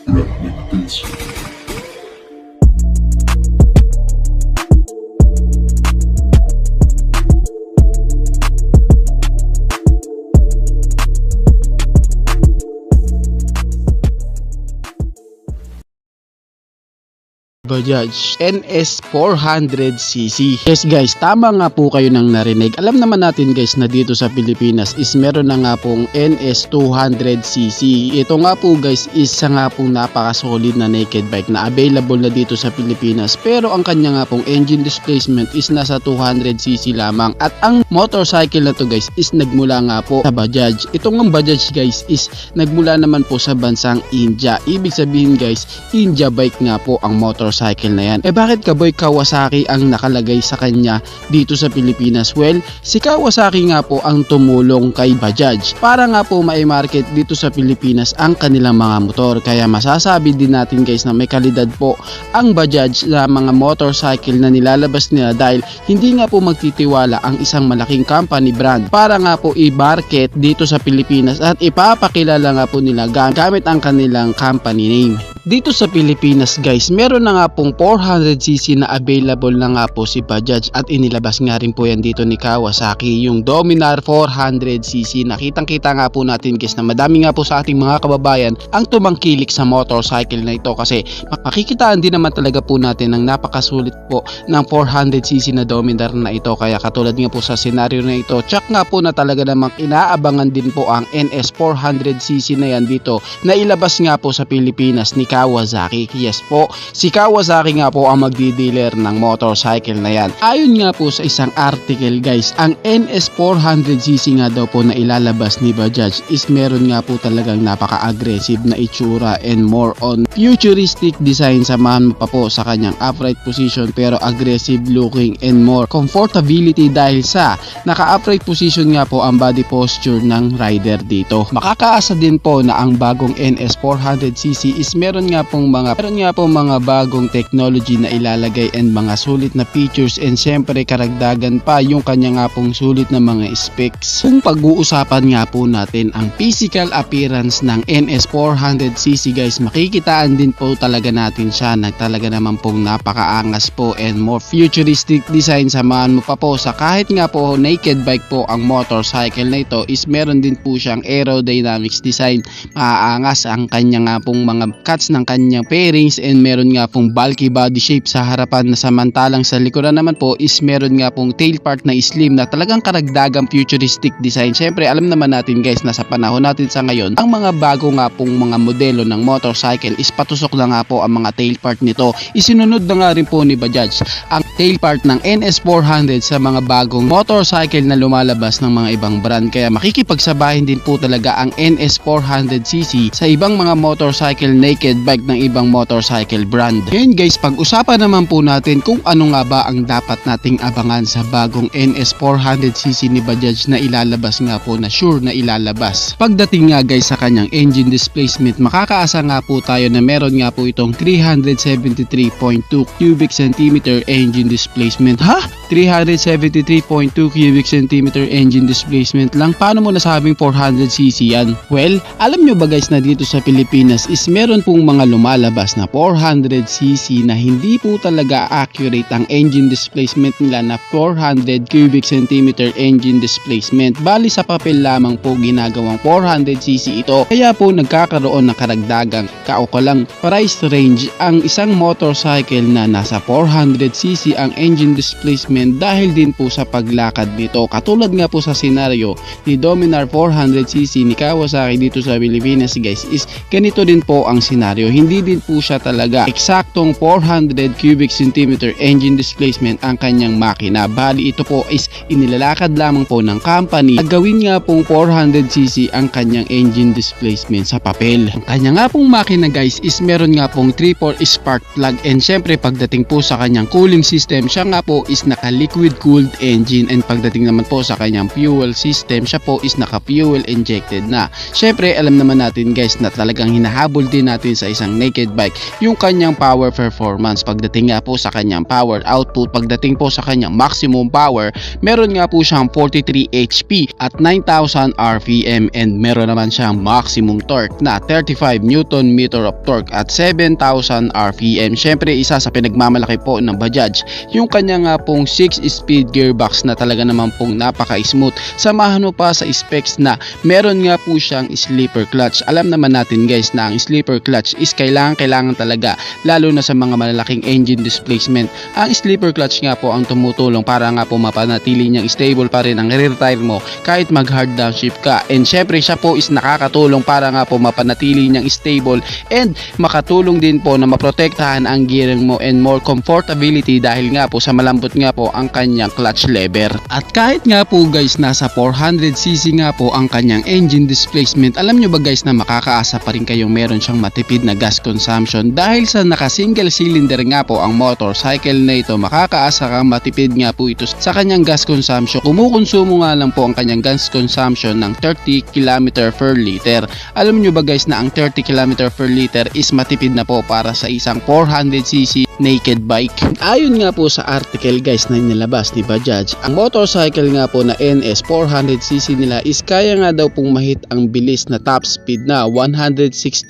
Fragmentation. Bajaj NS 400cc. Yes guys, tama nga po kayo nang narinig. Alam naman natin guys na dito sa Pilipinas is meron na nga pong NS 200cc. Ito nga po guys is isa nga pong napaka-solid na naked bike na available na dito sa Pilipinas. Pero ang kanya nga pong engine displacement is nasa 200cc lamang. At ang motorcycle na to guys is nagmula nga po sa Bajaj. Itong ang Bajaj guys is nagmula naman po sa bansang India. Ibig sabihin guys, India bike nga po ang motorcycle na yan. Bakit Kaboy Kawasaki ang nakalagay sa kanya dito sa Pilipinas? Well, si Kawasaki nga po ang tumulong kay Bajaj para nga po mai-market dito sa Pilipinas ang kanilang mga motor. Kaya masasabi din natin guys na may kalidad po ang Bajaj sa mga motorcycle na nilalabas nila dahil hindi nga po magtitiwala ang isang malaking company brand para nga po i-market dito sa Pilipinas at ipapakilala nga po nila gamit ang kanilang company name. Dito sa Pilipinas guys, meron na nga pong 400cc na available na nga po si Bajaj at inilabas nga rin po yan dito ni Kawasaki, yung Dominar 400cc. Nakitang-kita nga po natin guys na madami nga po sa ating mga kababayan ang tumangkilik sa motorcycle na ito kasi makikitaan din naman talaga po natin ng napakasulit po ng 400cc na Dominar na ito. Kaya katulad nga po sa senaryo na ito, tsak nga po na talaga namang inaabangan din po ang NS 400cc na yan dito na ilabas nga po sa Pilipinas ni Kawasaki. Yes po, si Kawasaki nga po ang magdi-dealer ng motorcycle na yan. Ayon nga po sa isang article guys, ang NS 400cc nga daw po na ilalabas ni Bajaj is meron nga po talagang napaka-aggressive na itsura and more on futuristic design. Samahan mo pa po sa kanyang upright position pero aggressive looking and more comfortability dahil sa naka-upright position nga po ang body posture ng rider dito. Makakaasa din po na ang bagong NS 400cc is meron nga pong mga bagong technology na ilalagay and mga sulit na features and syempre karagdagan pa yung kanya nga pong sulit na mga specs. Kung pag-uusapan nga po natin ang physical appearance ng NS 400cc guys, makikitaan din po talaga natin siya na talaga naman pong napakaangas po and more futuristic design. Samahan mo pa po sa kahit nga po naked bike po ang motorcycle na ito is meron din po siyang aerodynamics design. Maaangas ang kanya nga pong mga cuts ng kanyang fairings and meron nga pong bulky body shape sa harapan na samantalang sa likuran naman po is meron nga pong tail part na slim na talagang karagdagang futuristic design. Syempre alam naman natin guys na sa panahon natin sa ngayon ang mga bago nga pong mga modelo ng motorcycle is patusok na nga po ang mga tail part nito. Isinunod na nga rin po ni Bajaj ang tail part ng NS 400 sa mga bagong motorcycle na lumalabas ng mga ibang brand. Kaya makikipagsabahin din po talaga ang NS 400cc sa ibang mga motorcycle naked bike ng ibang motorcycle brand. Ngayon guys, pag-usapan naman po natin kung ano nga ba ang dapat nating abangan sa bagong NS 400cc ni Bajaj na ilalabas nga po na sure na ilalabas. Pagdating nga guys sa kanyang engine displacement, makakaasa nga po tayo na meron nga po itong 373.2 cubic centimeter engine displacement. Ha? 373.2 cubic centimeter engine displacement lang? Paano mo nasabing 400cc yan? Well, alam nyo ba guys na dito sa Pilipinas is meron pong mga lumalabas na 400cc na hindi po talaga accurate ang engine displacement nila na 400 cubic centimeter engine displacement. Bali sa papel lamang po ginagawang 400cc ito. Kaya po nagkakaroon ng karagdagang kaukulang price range ang isang motorcycle na nasa 400cc ang engine displacement dahil din po sa paglakad nito. Katulad nga po sa senaryo ni Dominar 400cc ni Kawasaki dito sa Pilipinas guys is ganito din po ang senaryo. Hindi din po siya talaga eksaktong 400 cubic centimeter engine displacement ang kanyang makina. Bali ito po is inilalakad lamang po ng company at gawin nga pong 400cc ang kanyang engine displacement sa papel. Ang kanya nga pong makina guys is meron nga pong 3-port spark plug and syempre pagdating po sa kanyang cooling system, siya nga po is naka liquid cooled engine and pagdating naman po sa kanyang fuel system, siya po is naka fuel injected na. Syempre alam naman natin guys na talagang hinahabol din natin sa sa isang naked bike yung kanyang power performance. Pagdating nga po sa kanyang power output, pagdating po sa kanyang maximum power, meron nga po siyang 43 HP at 9,000 RPM, and meron naman siyang maximum torque na 35 Newton meter of torque at 7,000 RPM. Syempre isa sa pinagmamalaki po ng Bajaj yung kanya nga pong 6-speed gearbox na talaga naman pong napaka-smooth. Samahan mo pa sa specs na meron nga po siyang sleeper clutch. Alam naman natin guys na ang sleeper clutch is kailangan talaga, lalo na sa mga malalaking engine displacement. Ang sleeper clutch nga po ang tumutulong para nga po mapanatili niyang stable pa rin ang rear tire mo kahit mag hard downshift ka, and syempre siya po is nakakatulong para nga po mapanatili niyang stable and makatulong din po na maprotektahan ang gearing mo and more comfortability dahil nga po sa malambot nga po ang kanyang clutch lever. At kahit nga po guys nasa 400cc nga po ang kanyang engine displacement, alam nyo ba guys na makakaasa pa rin kayong meron siyang matipid na gas consumption dahil sa naka single cylinder nga po ang motorcycle na ito. Makakaasa kang matipid nga po ito sa kanyang gas consumption. Kumukonsumo nga lang po ang kanyang gas consumption ng 30 km per liter. Alam nyo ba guys na ang 30 km per liter is matipid na po para sa isang 400cc naked bike. Ayon nga po sa article guys na inilabas ni Bajaj, ang motorcycle nga po na NS 400cc nila is kaya nga daw pong mahit ang bilis na top speed na 167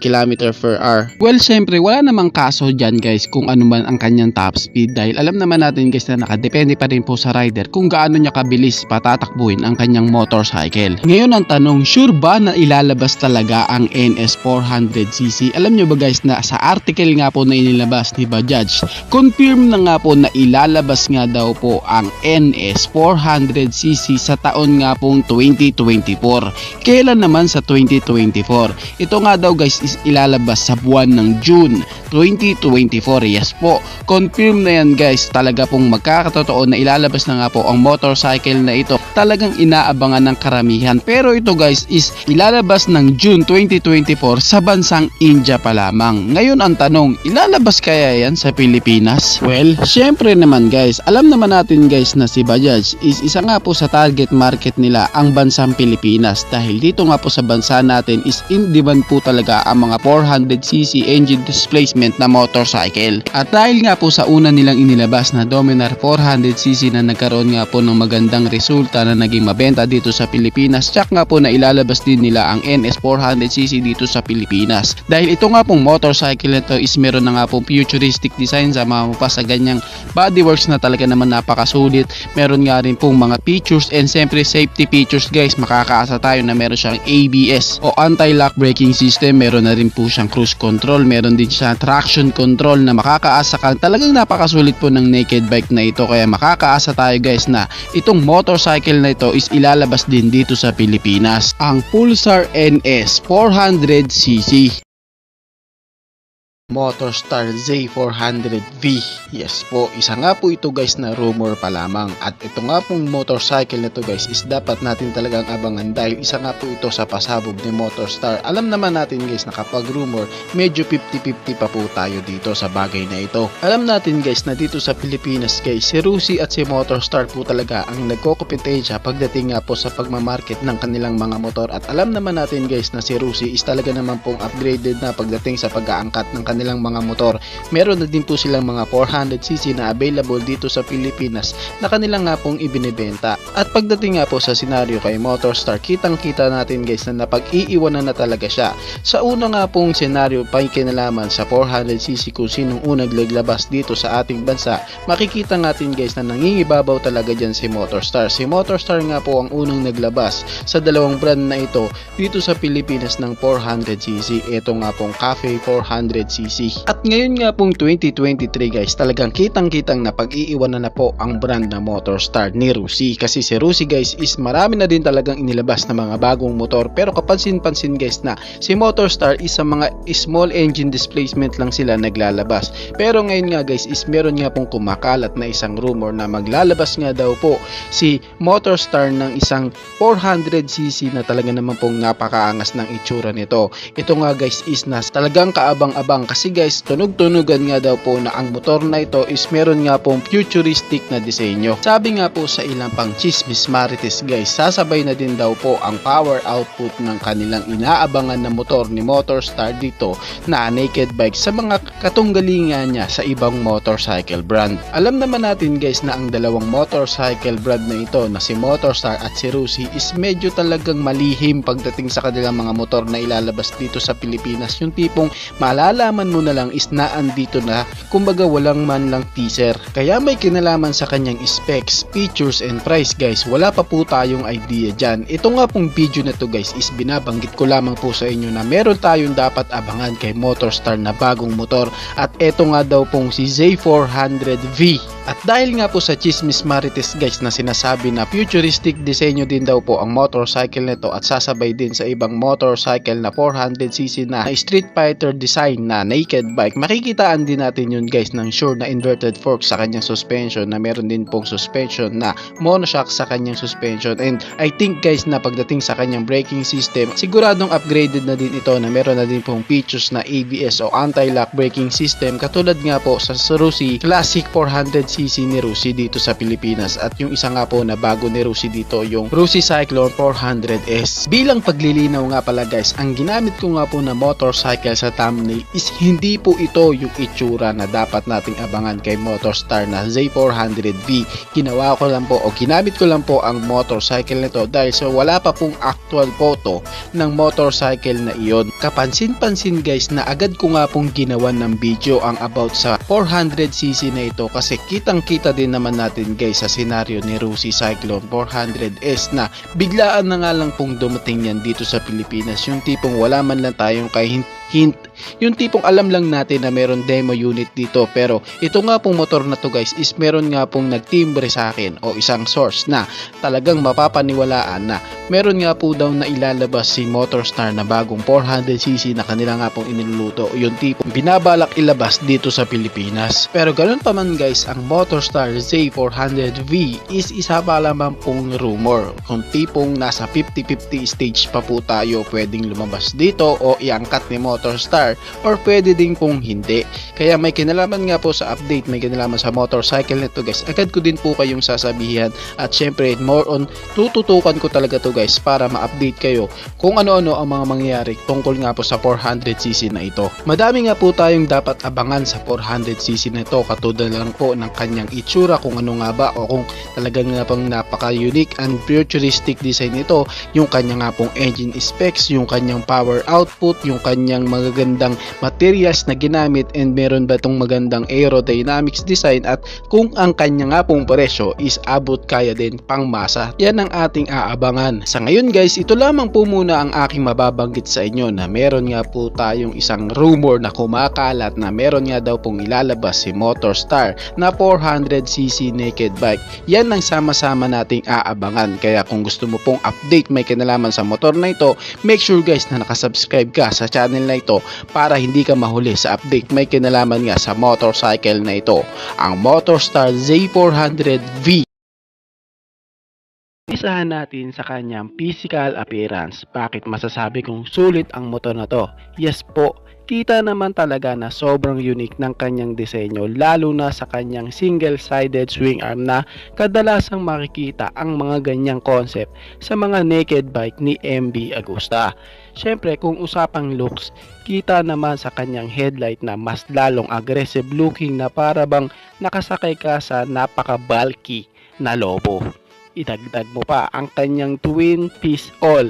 km per hour. Well, syempre wala namang kaso dyan guys kung ano man ang kanyang top speed dahil alam naman natin guys na nakadepende pa rin po sa rider kung gaano niya kabilis patatakbuhin ang kanyang motorcycle. Ngayon ang tanong, sure ba na ilalabas talaga ang NS 400cc? Alam nyo ba guys na sa article nga po na inilabas ni Bajaj, confirm na nga po na ilalabas nga daw po ang NS 400cc sa taon nga pong 2024. Kailan naman sa 2024? Ito nga daw guys is ilalabas sa buwan ng June 2024. Yes po, confirm na yan guys. Talaga pong magkakatotoo na ilalabas na nga po ang motorcycle na ito. Talagang inaabangan ng karamihan. Pero ito guys is ilalabas ng June 2024 sa bansang India pa lamang. Ngayon ang tanong, ilalabas kaya yan sa Pilipinas? Well, syempre naman guys, alam naman natin guys na si Bajaj is isa nga po sa target market nila ang bansang Pilipinas dahil dito nga po sa bansa natin is in demand po talaga ang mga 400cc engine displacement na motorcycle. At dahil nga po sa una nilang inilabas na Dominar 400cc na nagkaroon nga po ng magandang resulta na naging mabenta dito sa Pilipinas, tsak nga po na ilalabas din nila ang NS 400cc dito sa Pilipinas. Dahil ito nga pong motorcycle nito is meron na nga pong futuristic design, sama mo pa sa ganyang bodyworks na talaga naman napakasulit. Meron nga rin pong mga features and siyempre safety features guys. Makakaasa tayo na meron siyang ABS o anti-lock braking system, meron na rin po siyang cruise control, meron din siyang traction control na makakaasa ka. Talagang napakasulit po ng naked bike na ito, kaya makakaasa tayo guys na itong motorcycle na ito is ilalabas din dito sa Pilipinas, ang Pulsar NS 400cc. Motorstar Z400V. Yes po, isa nga po ito guys na rumor pa lamang, at ito nga pong motorcycle na to guys is dapat natin talagang abangan dahil isa nga po ito sa pasabog ni Motorstar. Alam naman natin guys na kapag rumor, medyo 50-50 pa po tayo dito sa bagay na ito. Alam natin guys na dito sa Pilipinas guys, si Rusi at si Motorstar po talaga ang nagkokompetensya pagdating nga po sa pagmamarket ng kanilang mga motor, at alam naman natin guys na si Rusi is talaga naman pong upgraded na pagdating sa pag-aangkat ng kanilang mga motor. Meron na din po silang mga 400cc na available dito sa Pilipinas na kanilang nga pong ibinibenta. At pagdating nga po sa senaryo kay Motorstar, kitang-kita natin guys na napag-iiwanan na talaga siya. Sa una nga pong senaryo pa kinalaman sa 400cc kung sinong unang naglabas dito sa ating bansa, makikita natin guys na nangingibabaw talaga dyan si Motorstar. Si Motorstar nga po ang unang naglabas sa dalawang brand na ito dito sa Pilipinas ng 400cc. Ito nga pong Cafe 400cc. At ngayon nga pong 2023 guys, talagang kitang-kitang na pag-iiwanan na po ang brand na Motorstar ni Rusi. Kasi si Rusi guys is marami na din talagang inilabas na mga bagong motor, pero kapansin-pansin guys na si Motorstar is sa mga small engine displacement lang sila naglalabas. Pero ngayon nga guys is meron nga pong kumakalat na isang rumor na maglalabas nga daw po si Motorstar ng isang 400cc na talaga naman pong napakaangas ng itsura nito. Ito nga guys is talagang kaabang-abang kasi guys tunog-tunugan nga daw po na ang motor na ito is meron nga pong futuristic na disenyo. Sabi nga po sa ilang pang chismis marites guys, sasabay na din daw po ang power output ng kanilang inaabangan na motor ni Motorstar dito na naked bike sa mga katunggalingan niya sa ibang motorcycle brand. Alam naman natin guys na ang dalawang motorcycle brand na ito na si Motorstar at si Rusi is medyo talagang malihim pagdating sa kanilang mga motor na ilalabas dito sa Pilipinas. Yung tipong malalaman mo na lang is naandito na, kumbaga walang man lang teaser. Kaya may kinalaman sa kanyang specs, features and price guys, wala pa po tayong idea dyan. Ito nga pong video na to guys is binabanggit ko lamang po sa inyo na meron tayong dapat abangan kay Motorstar na bagong motor at eto nga daw pong si Z400V. At dahil nga po sa chismis marites guys na sinasabi na futuristic disenyo din daw po ang motorcycle nito at sasabay din sa ibang motorcycle na 400cc na Street Fighter design na naked bike, makikitaan din natin yun guys ng sure na inverted fork sa kanyang suspension, na meron din pong suspension na monoshock sa kanyang suspension, and I think guys na pagdating sa kanyang braking system siguradong upgraded na din ito na meron na din pong features na ABS o anti-lock braking system katulad nga po sa Rusi Classic 400cc ni Rusi dito sa Pilipinas, at yung isa nga po na bago ni Rusi dito yung Rusi Cyclone 400S. Bilang paglilinaw nga pala guys, ang ginamit ko nga po na motorcycle sa thumbnail is hindi po ito yung itsura na dapat nating abangan kay Motorstar na Z400V. Ginawa ko lang po o ginamit ko lang po ang motorcycle nito dahil so wala pa pong actual photo ng motorcycle na iyon. Kapansin-pansin guys na agad ko nga pong ginawan ng video ang about sa 400cc na ito kasi kitang-kita din naman natin guys sa senaryo ni Rusi Cyclone 400S na biglaan na nga lang pong dumating yan dito sa Pilipinas. Yung tipong wala man lang tayong kahit hint, yung tipong alam lang natin na meron demo unit dito, pero ito nga pong motor na to guys is meron nga pong nagtimbre sa akin o isang source na talagang mapapaniwalaan na meron nga po daw na ilalabas si Motorstar na bagong 400cc na kanila nga pong iniluluto, yung tipong binabalak ilabas dito sa Pilipinas. Pero ganun pa man guys, ang Motorstar Z400V is isa pa lamang pong rumor, kung tipong nasa 50-50 stage pa po tayo pwedeng lumabas dito o iangkat ni Motorstar, or pwede din kung hindi. Kaya may kinalaman nga po sa update, may kinalaman sa motorcycle nito guys, agad ko din po kayong sasabihan, at syempre more on tututukan ko talaga to guys para ma-update kayo kung ano-ano ang mga mangyayari tungkol nga po sa 400cc na ito. Madami nga po tayong dapat abangan sa 400cc na ito, katulad lang po ng kanyang itsura, kung ano nga ba o kung talagang nga pang napaka-unique and futuristic design nito, yung kanyang nga pong engine specs, yung kanyang power output, yung kanyang magagandang materials na ginamit, and meron ba itong magandang aerodynamics design, at kung ang kanya nga pong presyo is abot kaya din pang masa. Yan ang ating aabangan. Sa ngayon guys, ito lamang po muna ang aking mababanggit sa inyo na meron nga po tayong isang rumor na kumakalat na meron nga daw pong ilalabas si Motorstar na 400cc naked bike. Yan ang sama-sama nating aabangan. Kaya kung gusto mo pong update may kinalaman sa motor na ito, make sure guys na nakasubscribe ka sa channel na ito para hindi ka mahuli sa update may kinalaman nga sa motorcycle na ito, ang Motorstar Z400V. Isahan natin sa kanyang physical appearance. Bakit masasabi kong sulit ang motor na to? Yes po, kita naman talaga na sobrang unique ng kanyang disenyo, lalo na sa kanyang single-sided swing arm na kadalasang makikita ang mga ganyang concept sa mga naked bike ni MB Agusta. Syempre kung usapang looks, kita naman sa kanyang headlight na mas lalong aggressive looking na para bang nakasakay ka sa napaka-bulky na lobo. Idagdag mo pa ang kanyang twin piece all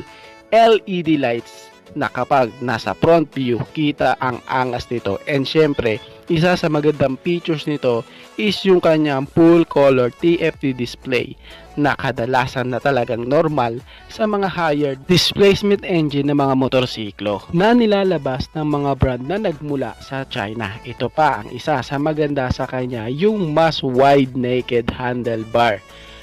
LED lights na kapag nasa front view kita ang angas nito, and syempre isa sa magandang features nito is yung kanyang full color TFT display na kadalasan na talagang normal sa mga higher displacement engine ng mga motorsiklo na nilalabas ng mga brand na nagmula sa China. Ito pa ang isa sa maganda sa kanya, yung mas wide naked handlebar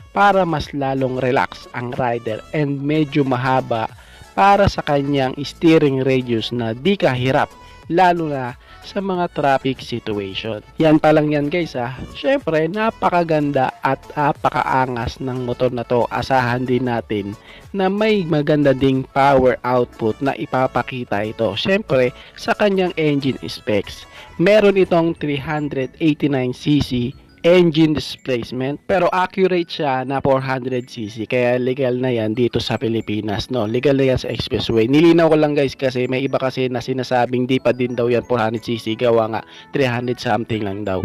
para mas lalong relax ang rider, and medyo mahaba para sa kanyang steering radius na di kahirap lalo na sa mga traffic situation. Yan pa lang yan guys ha. Syempre napakaganda at napakaangas ng motor na to. Asahan din natin na may maganda ding power output na ipapakita ito. Syempre sa kanyang engine specs. Meron itong 389cc engine displacement pero accurate siya na 400cc kaya legal na yan dito sa Pilipinas, no? Legal na yan sa expressway. Nilinaw ko lang guys kasi may iba kasi na sinasabing di pa din daw yan 400cc, gawa nga 300 something lang daw.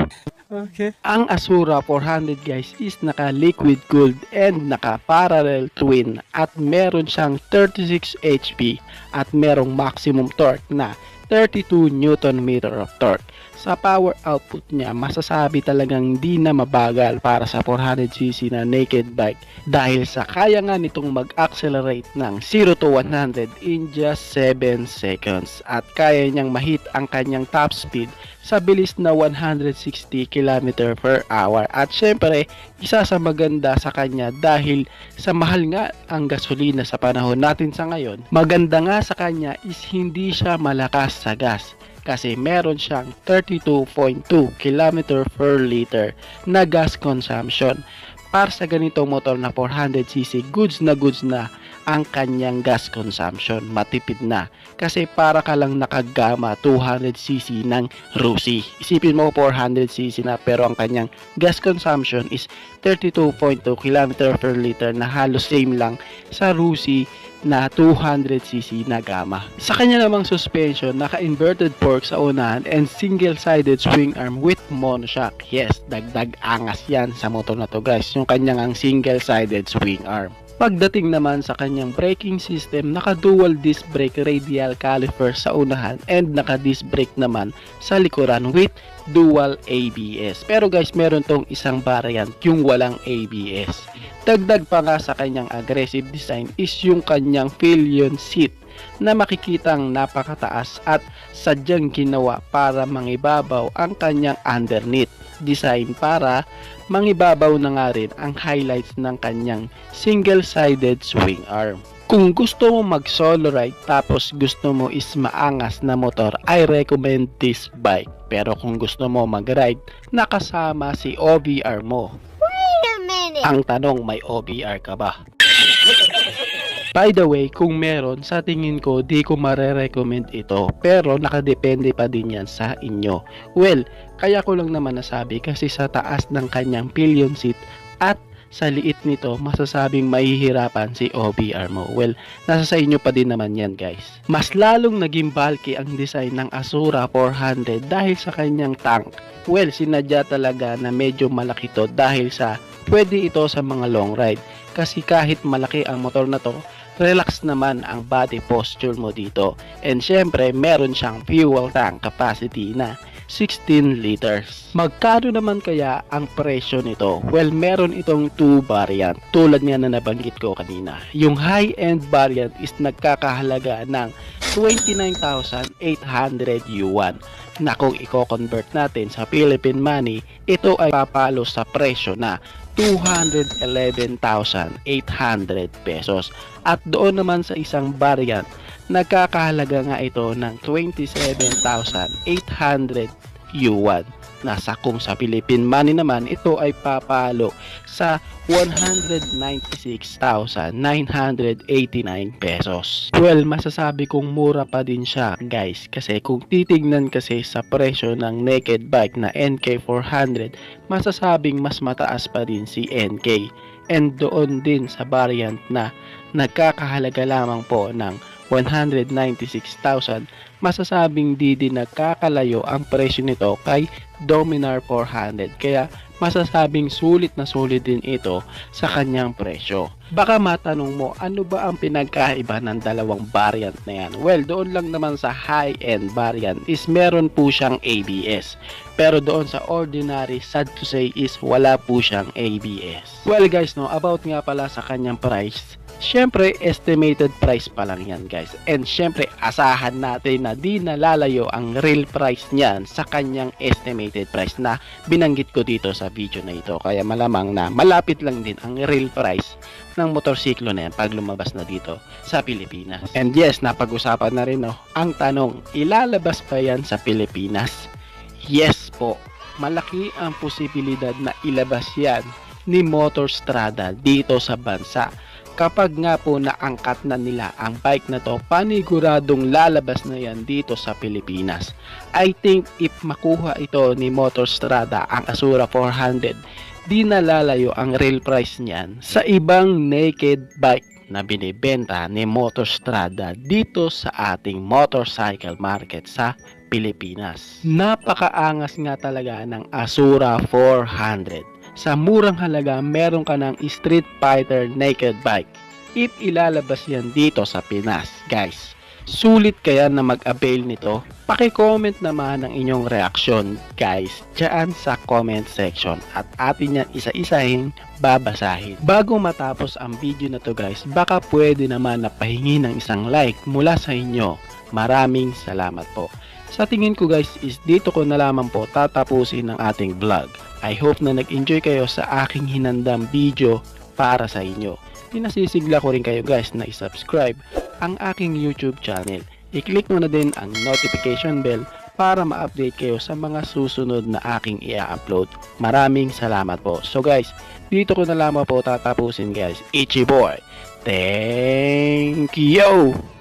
Okay. Ang Asura 400 guys is naka liquid cooled and naka parallel twin at meron siyang 36 HP at merong maximum torque na 32 Nm of torque. Sa power output niya, masasabi talagang di na mabagal para sa 400cc na naked bike dahil sa kaya nga nitong mag-accelerate ng 0 to 100 in just 7 seconds at kaya niyang mahit ang kanyang top speed sa bilis na 160 km per hour. At syempre, isa sa maganda sa kanya dahil sa mahal nga ang gasolina sa panahon natin sa ngayon, maganda nga sa kanya is hindi siya malakas sa gas kasi meron siyang 32.2 km per liter na gas consumption. Para sa ganitong motor na 400cc, goods na ang kanyang gas consumption. Matipid na kasi para ka lang nakagama 200cc ng Rusi. Isipin mo 400cc na pero ang kanyang gas consumption is 32.2 km per liter na halos same lang sa Rusi na 200cc na Gamma. Sa kanya namang suspension, naka-inverted fork sa unahan and single-sided swing arm with monoshock. Yes, dagdag angas yan sa motor na to guys, yung kanyang ang single-sided swing arm. Pagdating naman sa kanyang braking system, naka-dual disc brake radial caliper sa unahan and naka-disc brake naman sa likuran with dual ABS. Pero guys, meron tong isang variant, yung walang ABS. Dagdag pa nga sa kanyang aggressive design is yung kanyang pillion seat na makikitang napakataas at sadyang ginawa para mangibabaw ang kanyang underneath design para mangibabaw na nga rin ang highlights ng kanyang single-sided swing arm. Kung gusto mo mag solo ride tapos gusto mo is maangas na motor, I recommend this bike. Pero kung gusto mo mag ride, nakasama si OBR mo. Ang tanong, may OBR ka ba? By the way, kung meron, sa tingin ko di ko mare-recommend ito, pero nakadepende pa din yan sa inyo. Well, kaya ko lang naman nasabi kasi sa taas ng kanyang pillion seat at sa liit nito, masasabing mahihirapan si OBR mo. Well, nasa sa inyo pa din naman yan guys. Mas lalong naging bulky ang design ng Asura 400 dahil sa kanyang tank. Well, sinadya talaga na medyo malaki to dahil sa pwede ito sa mga long ride. Kasi kahit malaki ang motor na to, relax naman ang body posture mo dito. And syempre, meron siyang fuel tank capacity na 16 liters. Magkano naman kaya ang presyo nito? Well, meron itong 2 variant. Tulad nga na nabanggit ko kanina. Yung high-end variant is nagkakahalaga ng 29,800 yuan. Na kung i-convert natin sa Philippine money, ito ay papalo sa presyo na 211,800 pesos. At doon naman sa isang variant, nagkakahalaga nga ito ng 27,800 yuan. Nasa kung sa Philippine money naman, ito ay papalo sa 196,989 pesos. Well, masasabi kong mura pa din siya guys kasi kung titignan kasi sa presyo ng naked bike na NK400, masasabing mas mataas pa din si NK. And doon din sa variant na nagkakahalaga lamang po ng 196,000, masasabing di din nagkakalayo ang presyo nito kay Dominar 400. Kaya masasabing sulit na sulit din ito sa kanyang presyo. Baka matanong mo, ano ba ang pinagkaiba ng dalawang variant na yan? Well, doon lang naman sa high-end variant is meron po siyang ABS. Pero doon sa ordinary, sad to say, is wala po siyang ABS. Well guys, no, about nga pala sa kanyang price, Syempre, estimated price pa lang yan guys. And syempre, asahan natin na di nalalayo ang real price niyan sa kanyang estimated price na binanggit ko dito sa video na ito. Kaya malamang na malapit lang din ang real price ng motorsiklo na yan pag lumabas na dito sa Pilipinas. And yes, napag-usapan na rin ang tanong, ilalabas pa yan sa Pilipinas? Yes po, malaki ang posibilidad na ilabas yan ni Motorstrada dito sa bansa. Kapag nga po naangkat na nila ang bike na to, paniguradong lalabas na yan dito sa Pilipinas. I think if makuha ito ni Motorstrada ang Asura 400, di nalalayo ang real price niyan sa ibang naked bike na binibenta ni Motorstrada dito sa ating motorcycle market sa Pilipinas. Napakaangas nga talaga ng Asura 400. Sa murang halaga, meron ka ng Street Fighter naked bike. If ilalabas yan dito sa Pinas, guys, sulit kaya na mag-avail nito? Paki-comment naman ang inyong reaksyon, guys, dyan sa comment section at atin yan isa-isahin babasahin. Bago matapos ang video na to guys, baka pwede naman na pahingi ng isang like mula sa inyo. Maraming salamat po. Sa tingin ko guys is dito ko na lamang po tatapusin ang ating vlog. I hope na nag-enjoy kayo sa aking hinandang video para sa inyo. Pinasisigla ko rin kayo guys na i-subscribe ang aking YouTube channel. I-click mo na din ang notification bell para ma-update kayo sa mga susunod na aking i-upload. Maraming salamat po. So guys, dito ko na lamang po tatapusin guys. Ichiboy. Thank you!